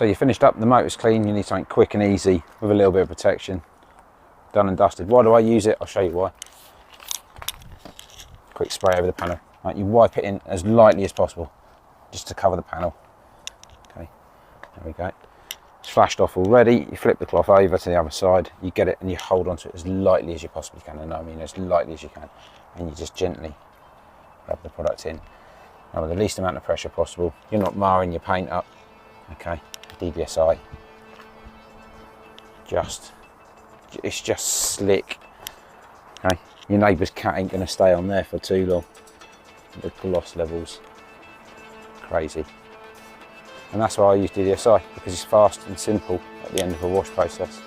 So you finished up, the motor's clean, you need something quick and easy with a little bit of protection. Done and dusted. Why do I use it? I'll show you why. Quick spray over the panel. Right, you wipe it in as lightly as possible, just to cover the panel. Okay, there we go. It's flashed off already. You flip the cloth over to the other side, you get it and you hold onto it as lightly as you possibly can, and I mean as lightly as you can, and you just gently rub the product in. Now with the least amount of pressure possible. You're not marring your paint up. Okay, DDsi. It's just slick. Okay, your neighbour's cat ain't going to stay on there for too long. The gloss levels, crazy. And that's why I use DDsi, because it's fast and simple at the end of a wash process.